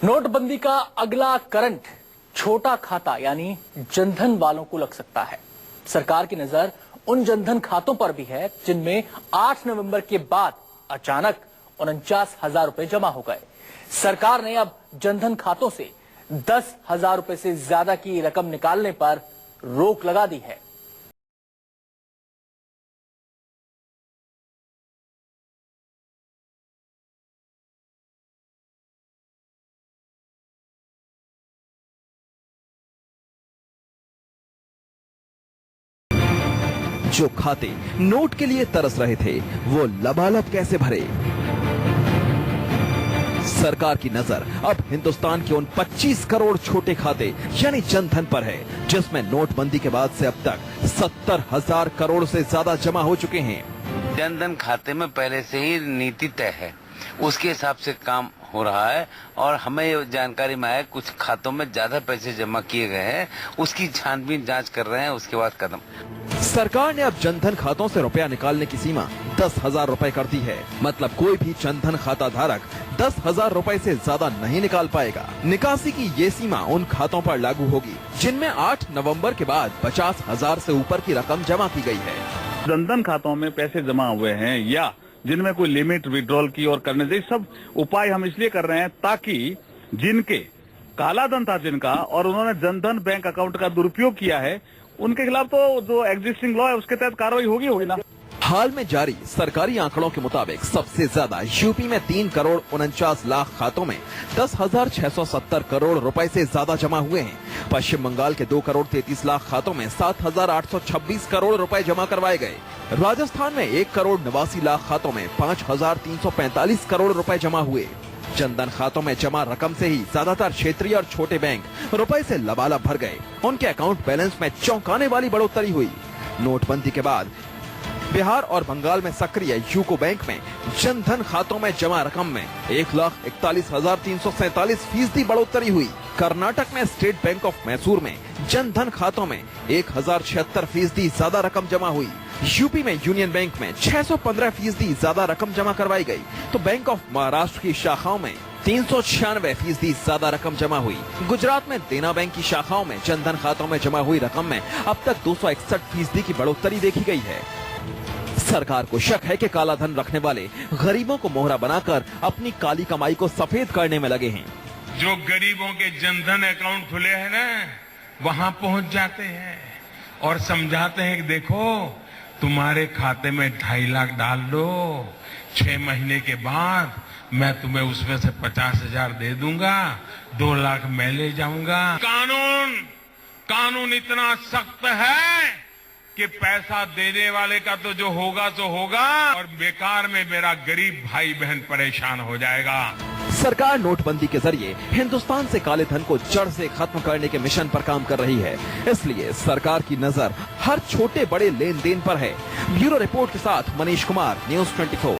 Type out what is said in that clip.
नोटबंदी का अगला करंट छोटा खाता यानी जनधन वालों को लग सकता है। सरकार की नजर उन जनधन खातों पर भी है जिनमें 8 नवंबर के बाद अचानक 49,000 रुपए जमा हो गए। सरकार ने अब जनधन खातों से 10,000 रुपए से ज्यादा की रकम निकालने पर रोक लगा दी है। जो खाते नोट के लिए तरस रहे थे वो लबालब कैसे भरे। सरकार की नजर अब हिंदुस्तान के उन 25 करोड़ छोटे खाते यानी जनधन पर है जिसमें नोटबंदी के बाद से अब तक 70,000 करोड़ से ज्यादा जमा हो चुके हैं। जनधन खाते में पहले से ही नीति तय है, उसके हिसाब से काम हो रहा है और हमें ये जानकारी में आया कुछ खातों में ज्यादा पैसे जमा किए गए हैं, उसकी छानबीन जांच कर रहे हैं, उसके बाद कदम। सरकार ने अब जनधन खातों से रुपया निकालने की सीमा 10,000 रुपए कर दी है। मतलब कोई भी जनधन खाता धारक 10,000 रुपए से ज्यादा नहीं निकाल पाएगा। निकासी की ये सीमा उन खातों पर लागू होगी जिनमें 8 नवंबर के बाद 50,000 से ऊपर की रकम जमा की गई है। जनधन खातों में पैसे जमा हुए हैं या जिनमें कोई लिमिट विड्रॉल की और करने से सब उपाय हम इसलिए कर रहे हैं ताकि जिनके काला धन था जिनका और उन्होंने जनधन बैंक अकाउंट का दुरुपयोग किया है उनके खिलाफ तो जो एग्जिस्टिंग लॉ है उसके तहत कार्रवाई होगी ना। हाल में जारी सरकारी आंकड़ों के मुताबिक सबसे ज्यादा यूपी में 3 करोड़ 49 लाख खातों में 10,670 करोड़ रुपए से ज्यादा जमा हुए हैं। पश्चिम बंगाल के 2 करोड़ 33 लाख खातों में 7,826 करोड़ रुपए जमा करवाए गए। राजस्थान में 1 करोड़ 89 लाख खातों में 5,345 करोड़ रुपए जमा हुए। जनधन खातों में जमा रकम से ही ज्यादातर क्षेत्रीय और छोटे बैंक रुपए से लबालब भर गए। उनके अकाउंट बैलेंस में चौंकाने वाली बढ़ोतरी हुई। नोटबंदी के बाद बिहार और बंगाल में सक्रिय यूको बैंक में जनधन खातों में जमा रकम में 1,41,347% बढ़ोतरी हुई। कर्नाटक में स्टेट बैंक ऑफ मैसूर में जनधन खातों में 1,076% ज्यादा रकम जमा हुई। यूपी में यूनियन बैंक में 615% ज्यादा रकम जमा करवाई गई, तो बैंक ऑफ महाराष्ट्र की शाखाओं में 396% ज्यादा रकम जमा हुई। गुजरात में देना बैंक की शाखाओं में जनधन खातों में जमा हुई रकम में अब तक 261% की बढ़ोतरी देखी गई है। सरकार को शक है कि काला धन रखने वाले गरीबों को मोहरा बनाकर अपनी काली कमाई को सफेद करने में लगे हैं। जो गरीबों के जनधन अकाउंट खुले हैं ना, वहां पहुंच जाते हैं और समझाते हैं कि देखो तुम्हारे खाते में 2.5 लाख डाल दो, 6 महीने के बाद मैं तुम्हें उसमें से 50,000 दे दूंगा, 2 लाख मैं ले जाऊंगा। कानून इतना सख्त है कि पैसा देने वाले का तो जो होगा सो होगा और बेकार में मेरा गरीब भाई बहन परेशान हो जाएगा। सरकार नोटबंदी के जरिए हिंदुस्तान से काले धन को जड़ से खत्म करने के मिशन पर काम कर रही है। इसलिए सरकार की नजर हर छोटे बड़े लेन देन पर है। ब्यूरो रिपोर्ट के साथ मनीष कुमार, न्यूज़ 24।